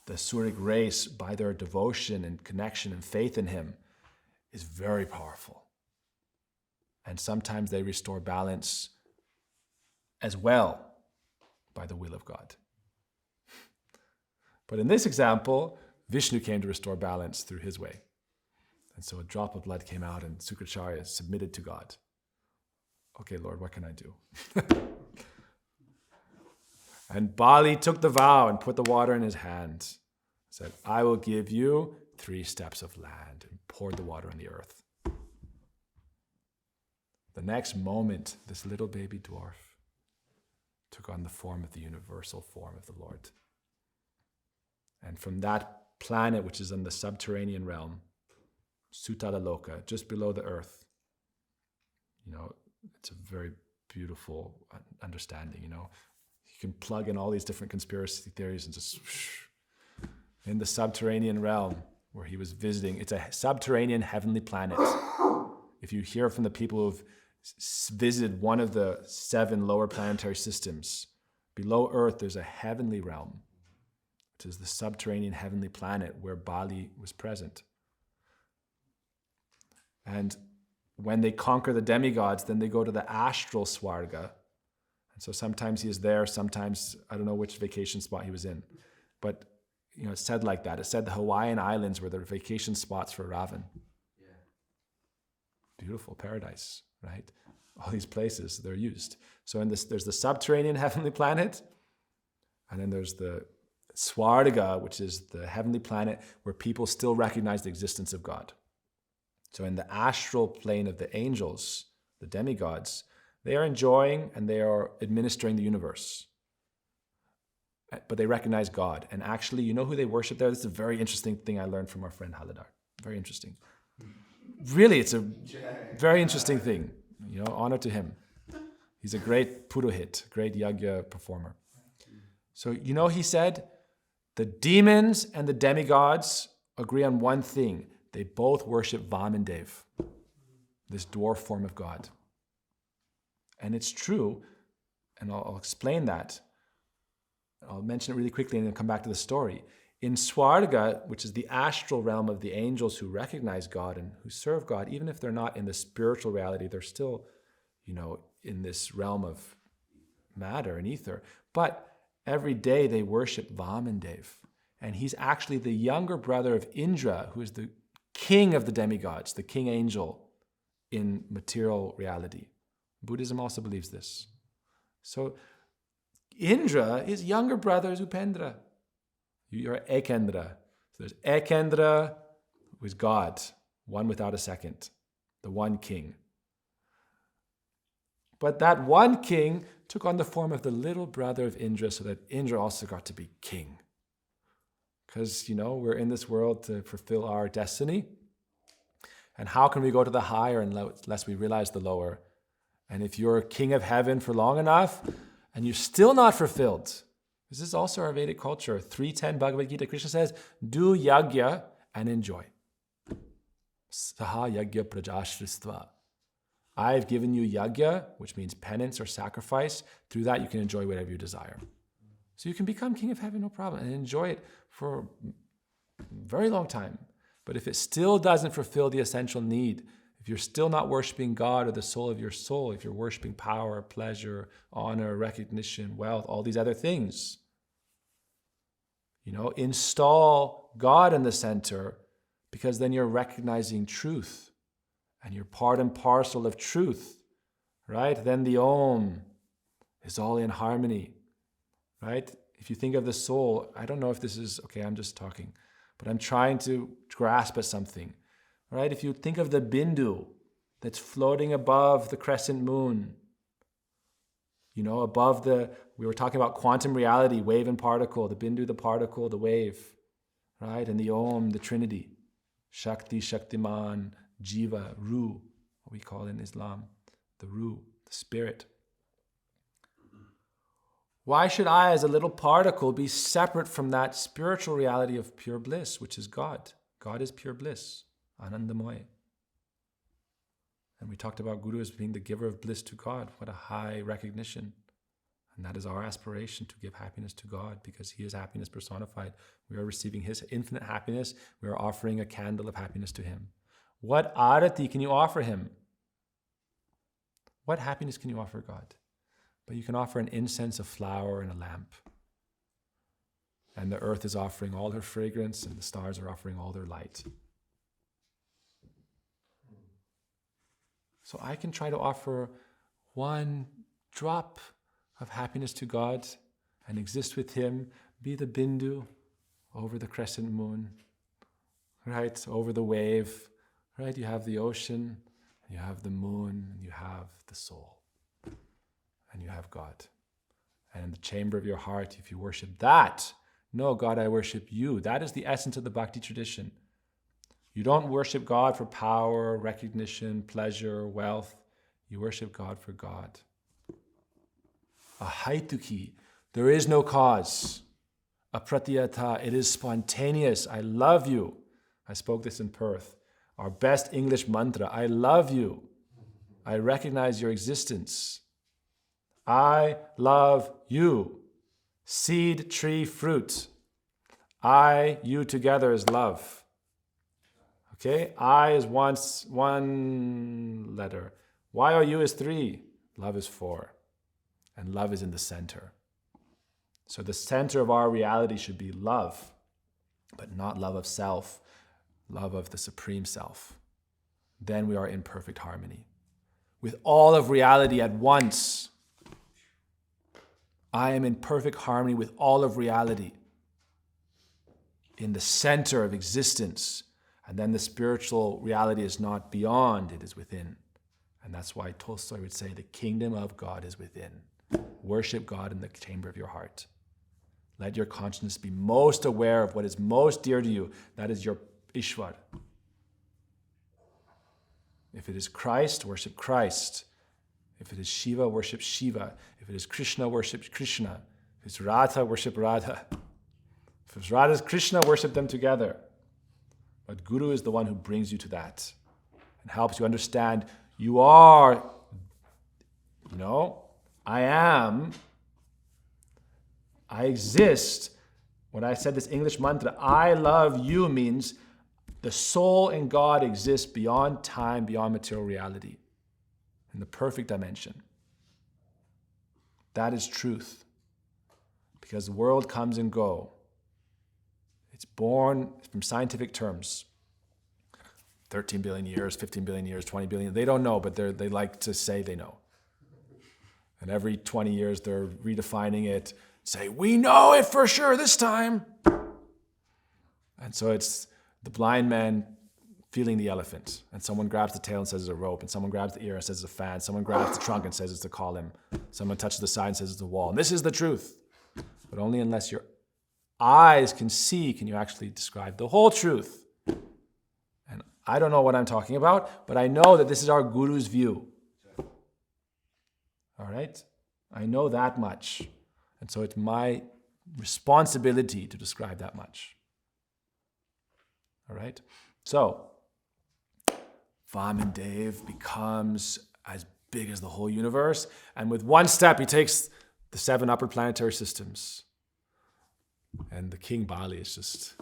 the Suric race, by their devotion and connection and faith in him, is very powerful. And sometimes they restore balance as well by the will of God. But in this example, Vishnu came to restore balance through his way. And so a drop of blood came out and Sukracharya submitted to God. Okay, Lord, what can I do? And Bali took the vow and put the water in his hand. Said, I will give you 3 steps of land, and poured the water on the earth. The next moment, this little baby dwarf took on the form of the universal form of the Lord. And from that planet, which is in the subterranean realm, Sutala Loka, just below the earth, it's a very beautiful understanding, You can plug in all these different conspiracy theories and just in the subterranean realm where he was visiting. It's a subterranean heavenly planet. If you hear from the people who've visited one of the 7 lower planetary systems, below Earth there's a heavenly realm, which is the subterranean heavenly planet where Bali was present. And when they conquer the demigods, then they go to the astral Swarga. And so sometimes he is there, sometimes I don't know which vacation spot he was in. But it's said like that. It said the Hawaiian Islands were the vacation spots for Ravan. Yeah. Beautiful paradise, right? All these places, they're used. So there's the subterranean heavenly planet, and then there's the Swarga, which is the heavenly planet where people still recognize the existence of God. So in the astral plane of the angels, the demigods, they are enjoying and they are administering the universe. But they recognize God. And actually, you know who they worship there? This is a very interesting thing I learned from our friend Haladar. Very interesting. Really, it's a very interesting thing. Honor to him. He's a great purohit, great yagya performer. So, he said, the demons and the demigods agree on one thing. They both worship Vamandev, this dwarf form of God. And it's true, and I'll explain that. I'll mention it really quickly and then come back to the story. In Swarga, which is the astral realm of the angels who recognize God and who serve God, even if they're not in the spiritual reality, they're still, in this realm of matter and ether. But every day they worship Vamandev. And he's actually the younger brother of Indra, who is the king of the demigods, the king angel in material reality. Buddhism also believes this. So Indra, his younger brother is Upendra. You're Ekendra. So there's Ekendra, who is God, one without a second, the one king. But that one king took on the form of the little brother of Indra so that Indra also got to be king. Because, we're in this world to fulfill our destiny. And how can we go to the higher unless we realize the lower? And if you're king of heaven for long enough and you're still not fulfilled, this is also our Vedic culture. 3:10 Bhagavad Gita, Krishna says, do yagya and enjoy. Saha yagya prajashristva. I've given you yagya, which means penance or sacrifice. Through that, you can enjoy whatever you desire. So you can become king of heaven, no problem, and enjoy it for a very long time. But if it still doesn't fulfill the essential need, if you're still not worshiping God or the soul of your soul, if you're worshiping power, pleasure, honor, recognition, wealth, all these other things, install God in the center, because then you're recognizing truth and you're part and parcel of truth, right? Then the Om is all in harmony, right? If you think of the soul, I don't know if this is, okay, I'm just talking, but I'm trying to grasp at something, right? If you think of the bindu that's floating above the crescent moon, above we were talking about quantum reality, wave and particle, the bindu, the particle, the wave, right? And the Om, the Trinity, Shakti, Shaktiman, Jiva, Ruh, what we call in Islam, the Ruh, the spirit. Why should I, as a little particle, be separate from that spiritual reality of pure bliss, which is God? God is pure bliss, Anandamoy. And we talked about Guru as being the giver of bliss to God. What a high recognition. And that is our aspiration, to give happiness to God, because He is happiness personified. We are receiving His infinite happiness. We are offering a candle of happiness to Him. What arati can you offer Him? What happiness can you offer God? But you can offer an incense, a flower, and a lamp. And the earth is offering all her fragrance, and the stars are offering all their light. So I can try to offer one drop of happiness to God and exist with Him, be the bindu over the crescent moon, right? Over the wave, right? You have the ocean, you have the moon, and you have the soul, and you have God. And in the chamber of your heart, if you worship that, no, God, I worship you. That is the essence of the Bhakti tradition. You don't worship God for power, recognition, pleasure, wealth. You worship God for God. Ahaituki, there is no cause. Apratiyata, it is spontaneous. I love you. I spoke this in Perth. Our best English mantra, I love you. I recognize your existence. I love you. Seed, tree, fruit. I, you together is love. Okay, I is one letter. Y-O-U is 3. Love is 4. And love is in the center. So the center of our reality should be love, but not love of self, love of the Supreme Self. Then we are in perfect harmony. With all of reality at once, I am in perfect harmony with all of reality, in the center of existence. And then the spiritual reality is not beyond, it is within. And that's why Tolstoy would say the kingdom of God is within. Worship God in the chamber of your heart. Let your consciousness be most aware of what is most dear to you. That is your Ishwar. If it is Christ, worship Christ. If it is Shiva, worship Shiva. If it is Krishna, worship Krishna. If it's Radha, worship Radha. If it's Radha, Krishna, worship them together. But Guru is the one who brings you to that and helps you understand you are, I am, I exist. When I said this English mantra, I love you, means the soul and God exist beyond time, beyond material reality, in the perfect dimension. That is truth. Because the world comes and goes. It's born from scientific terms. 13 billion years, 15 billion years, 20 billion. They don't know, but they like to say they know. And every 20 years, they're redefining it. Say, we know it for sure this time. And so it's the blind man feeling the elephant. And someone grabs the tail and says it's a rope. And someone grabs the ear and says it's a fan. Someone grabs the trunk and says it's a column. Someone touches the side and says it's a wall. And this is the truth. But only unless your eyes can see can you actually describe the whole truth. And I don't know what I'm talking about, but I know that this is our Guru's view. All right? I know that much. And so it's my responsibility to describe that much. All right? So, Bandhav becomes as big as the whole universe, and with one step he takes the 7 upper planetary systems. And the King Bali is just...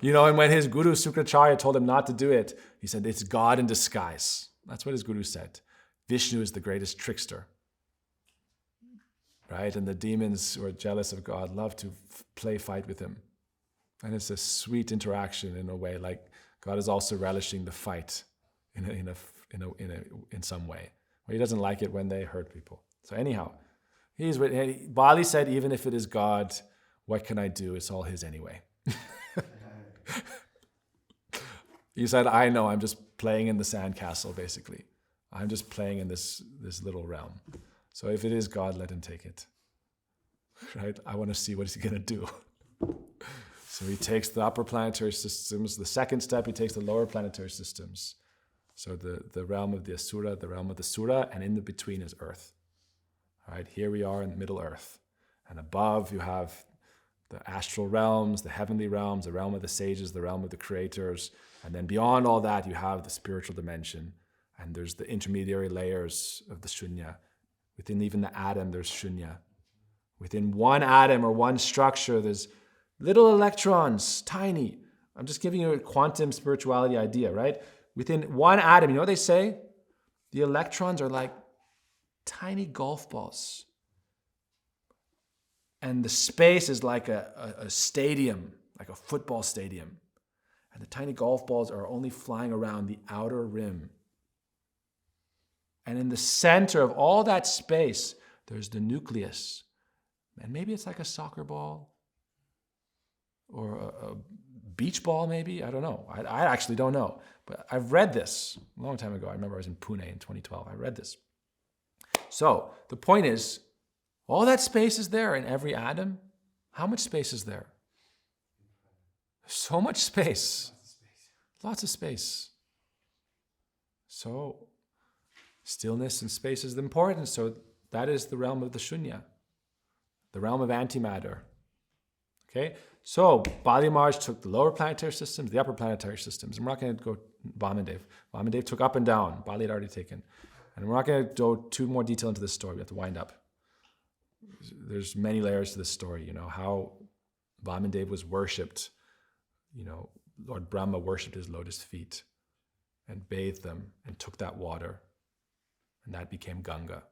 and when his Guru Sukracharya told him not to do it, he said, it's God in disguise. That's what his Guru said. Vishnu is the greatest trickster. Right? And the demons who are jealous of God love to play fight with him. And it's a sweet interaction in a way, like God is also relishing the fight in some way. Where he doesn't like it when they hurt people. So anyhow, Bali said, even if it is God, what can I do? It's all his anyway. He said, I know, I'm just playing in the sandcastle, basically. I'm just playing in this little realm. So if it is God, let him take it. Right? I want to see what he's going to do. So he takes the upper planetary systems. The second step, he takes the lower planetary systems. So the realm of the Asura, the realm of the Sura, and in the between is Earth. All right, here we are in Middle Earth. And above you have the astral realms, the heavenly realms, the realm of the sages, the realm of the creators. And then beyond all that, you have the spiritual dimension. And there's the intermediary layers of the shunya. Within even the atom, there's shunya. Within one atom or one structure, there's little electrons, tiny. I'm just giving you a quantum spirituality idea, right? Within one atom, you know what they say? The electrons are like tiny golf balls. And the space is like a stadium, like a football stadium. And the tiny golf balls are only flying around the outer rim. And in the center of all that space, there's the nucleus. And maybe it's like a soccer ball or a beach ball, maybe. I don't know. I actually don't know. But I've read this a long time ago. I remember I was in Pune in 2012. I read this. So the point is, all that space is there in every atom. How much space is there? So much space. Lots of space. So stillness and space is important. So that is the realm of the shunya, the realm of antimatter. Okay? So Bali Maharaj took the lower planetary systems, the upper planetary systems. And we're not going to go Bandhav. Bandhav took up and down. Bali had already taken. And we're not going to go too more detail into this story. We have to wind up. There's many layers to this story. How Bandhav was worshipped. Lord Brahma worshipped his lotus feet and bathed them and took that water. And that became Ganga.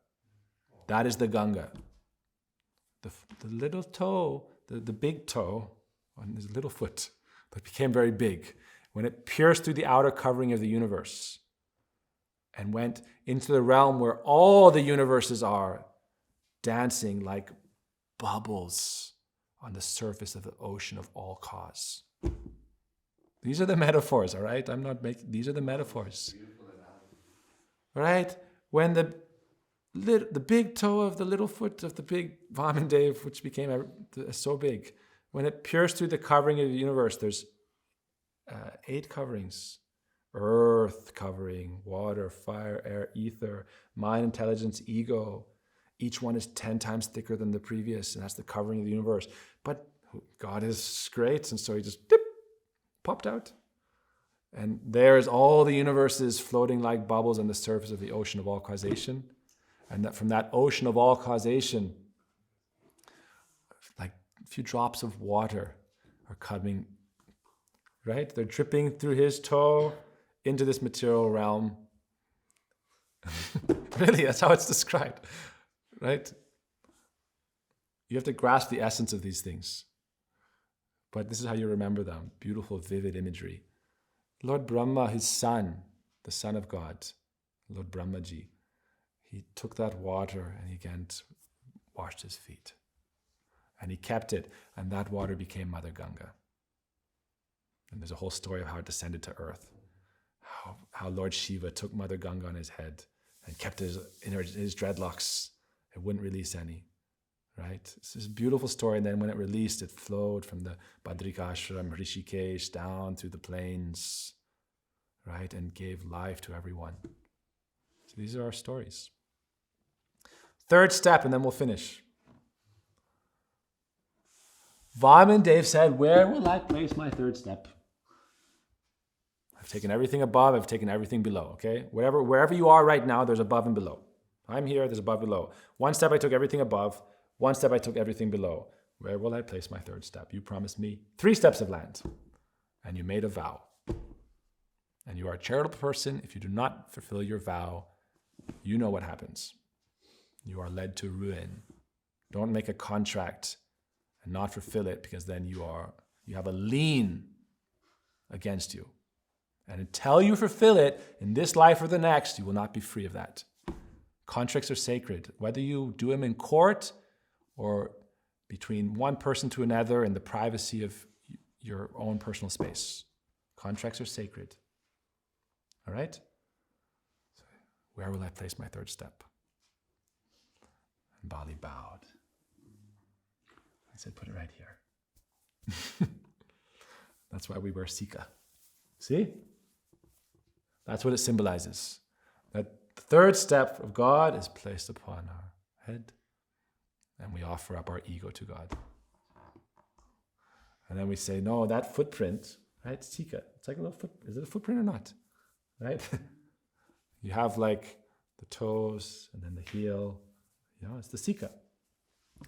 That is the Ganga. The little toe, the big toe on his little foot that became very big when it pierced through the outer covering of the universe and went into the realm where all the universes are dancing like bubbles on the surface of the ocean of all cause. These are the metaphors, all right? These are the metaphors. Right? When the big toe of the little foot of the big Vamandev, which became so big, when it pierced through the covering of the universe, there's 8 coverings earth covering, water, fire, air, ether, mind, intelligence, ego. Each one is 10 times thicker than the previous, and that's the covering of the universe. But God is great, and so he just popped out. And there's all the universes floating like bubbles on the surface of the ocean of all causation. And that from that ocean of all causation, like a few drops of water are coming, right? They're dripping through his toe into this material realm. Really, that's how it's described, right? You have to grasp the essence of these things. But this is how you remember them. Beautiful, vivid imagery. Lord Brahma, his son, the son of God, Lord Brahmaji, he took that water and he again washed his feet. And he kept it, and that water became Mother Ganga. And there's a whole story of how it descended to earth. How Lord Shiva took Mother Ganga on his head and kept it in his dreadlocks. It wouldn't release any. Right? It's this beautiful story, and then when it released, it flowed from the Badrikashram, Rishikesh, down through the plains, right, and gave life to everyone. So these are our stories. Third step, and then we'll finish. Vamandev said, where will I place my third step? I've taken everything above, I've taken everything below, okay? Wherever you are right now, there's above and below. I'm here, there's above and below. One step, I took everything above. One step, I took everything below. Where will I place my third step? You promised me 3 steps of land, and you made a vow. And you are a charitable person. If you do not fulfill your vow, you know what happens. You are led to ruin. Don't make a contract and not fulfill it, because then you have a lien against you. And until you fulfill it in this life or the next, you will not be free of that. Contracts are sacred. Whether you do them in court or between one person to another in the privacy of your own personal space. Contracts are sacred. All right? So where will I place my third step? And Bali bowed. I said, put it right here. That's why we wear sika. See? That's what it symbolizes. That the third step of God is placed upon our head. And we offer up our ego to God. And then we say, no, that footprint, right? Sika. It's like a little foot. Is it a footprint or not? Right? You have like the toes and then the heel. It's the sika.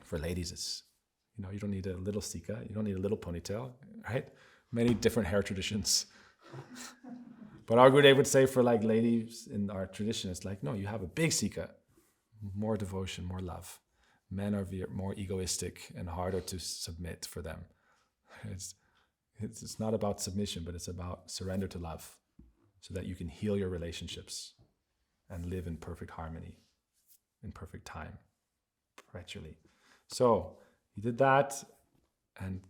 For ladies, it's, you don't need a little sika. You don't need a little ponytail, right? Many different hair traditions. But our Gurudev would say for like ladies in our tradition, it's like, no, you have a big sika. More devotion, more love. Men are more egoistic and harder to submit for them. It's not about submission, but it's about surrender to love so that you can heal your relationships and live in perfect harmony, in perfect time, perpetually. So he did that, and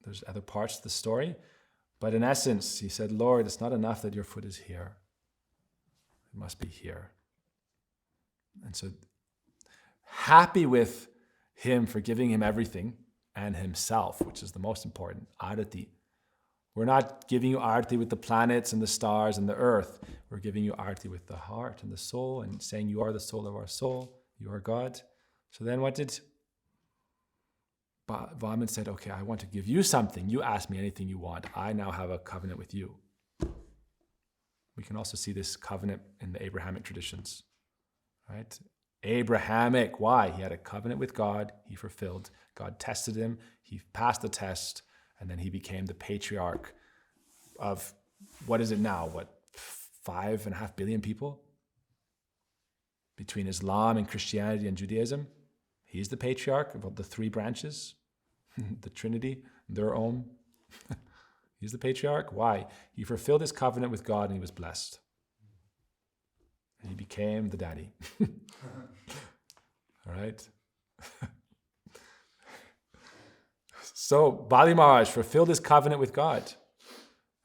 there's other parts to the story. But in essence, he said, Lord, it's not enough that your foot is here. It must be here. And so happy with him for giving him everything and himself, which is the most important, arati. We're not giving you arati with the planets and the stars and the earth. We're giving you arati with the heart and the soul and saying you are the soul of our soul. You are God. So then what did Vaman said, okay, I want to give you something. You ask me anything you want. I now have a covenant with you. We can also see this covenant in the Abrahamic traditions, right? Abrahamic. Why? He had a covenant with God. He fulfilled. God tested him. He passed the test. And then he became the patriarch of, what is it now? 5.5 billion people? Between Islam and Christianity and Judaism. He's the patriarch of the 3 branches. The Trinity, their own. He's the patriarch. Why? He fulfilled his covenant with God and he was blessed. And he became the daddy. All right? So Bali Maharaj fulfilled his covenant with God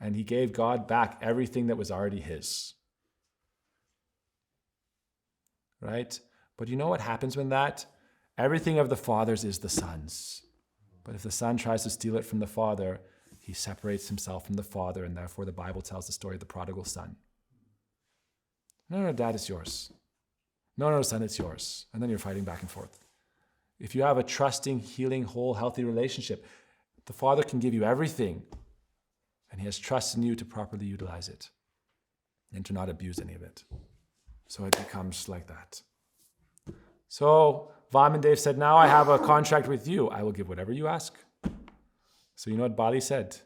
and he gave God back everything that was already his. Right? But you know what happens when that? Everything of the Father's is the Son's. But if the Son tries to steal it from the Father, he separates himself from the Father, and therefore the Bible tells the story of the prodigal son. No, Dad, it's yours. No, son, it's yours. And then you're fighting back and forth. If you have a trusting, healing, whole, healthy relationship, the Father can give you everything, and he has trust in you to properly utilize it and to not abuse any of it. So it becomes like that. So Vamandev said, now I have a contract with you. I will give whatever you ask. So you know what Bali said?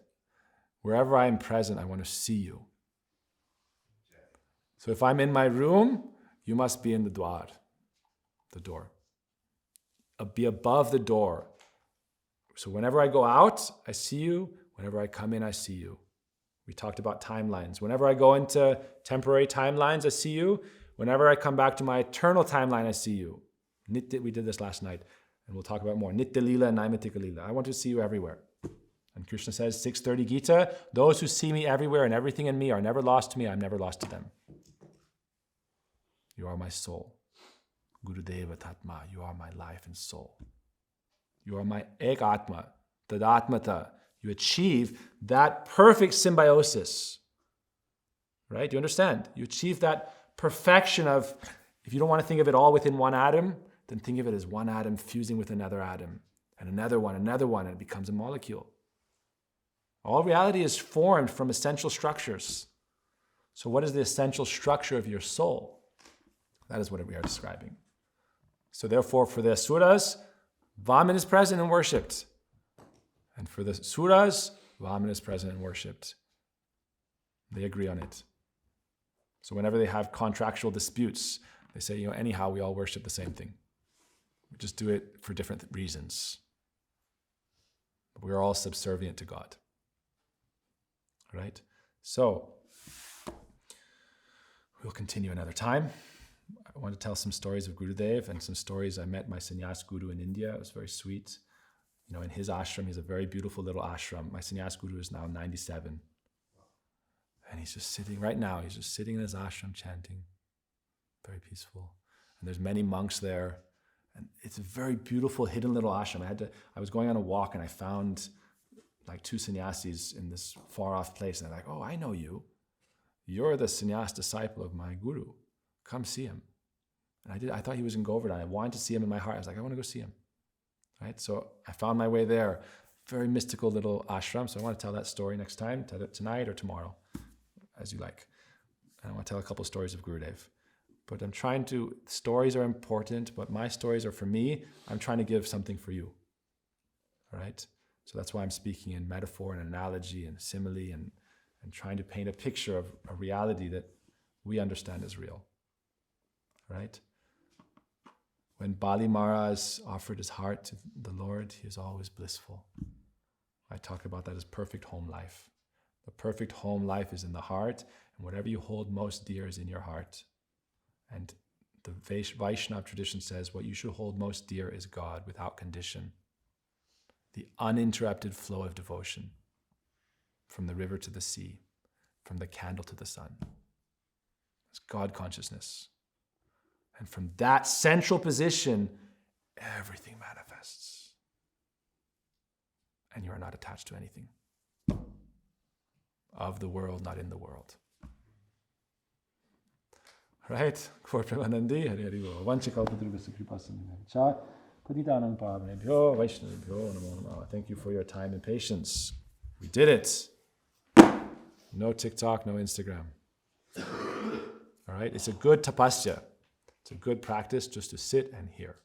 Wherever I am present, I want to see you. So if I'm in my room, you must be in the door. Be above the door. So whenever I go out, I see you. Whenever I come in, I see you. We talked about timelines. Whenever I go into temporary timelines, I see you. Whenever I come back to my eternal timeline, I see you. We did this last night, and we'll talk about more. Nitya Lila and Naimatika Lila. I want to see you everywhere. And Krishna says, 6:30 Gita, those who see me everywhere and everything in me are never lost to me, I'm never lost to them. You are my soul. Gurudeva Tatma, you are my life and soul. You are my Ek Atma, Tadatmata. You achieve that perfect symbiosis. Right? You understand? You achieve that perfection of, if you don't want to think of it all within one atom, then think of it as one atom fusing with another atom, and another one, and it becomes a molecule. All reality is formed from essential structures. So what is the essential structure of your soul? That is what we are describing. So therefore, for the Asuras, Vaman is present and worshipped. And for the Suras, Vaman is present and worshipped. They agree on it. So whenever they have contractual disputes, they say, anyhow, we all worship the same thing. We just do it for different reasons. But we're all subservient to God. Right? So, we'll continue another time. I want to tell some stories of Gurudev and some stories. I met my sannyas guru in India. It was very sweet. In his ashram, he has a very beautiful little ashram. My sannyas guru is now 97. And he's just sitting, right now, he's just sitting in his ashram chanting. Very peaceful. And there's many monks there. And it's a very beautiful hidden little ashram. I was going on a walk and I found like two sannyasis in this far off place. And they're like, oh, I know you. You're the sannyas disciple of my guru. Come see him. And I thought he was in Govardhan. I wanted to see him in my heart. I was like, I want to go see him. Right? So I found my way there. Very mystical little ashram. So I want to tell that story next time, tonight or tomorrow, as you like. And I want to tell a couple stories of Gurudev. But stories are important, but my stories are for me. I'm trying to give something for you. All right? So that's why I'm speaking in metaphor and analogy and simile and trying to paint a picture of a reality that we understand as real. Right? When Bali Maharaj offered his heart to the Lord, he was always blissful. I talk about that as perfect home life. The perfect home life is in the heart, and whatever you hold most dear is in your heart. And the Vaishnava tradition says what you should hold most dear is God without condition. The uninterrupted flow of devotion from the river to the sea, from the candle to the sun. It's God consciousness. And from that central position, everything manifests. And you are not attached to anything. Of the world, not in the world. Right? Korpremanandi, Hari Hari Bol. Vanchikalpadrubhasya kripasamidhancha. Patitanam pavanebhyo, Vaishnavibhyo, namo namaha. Thank you for your time and patience. We did it. No TikTok, no Instagram. All right? It's a good tapasya. It's a good practice just to sit and hear.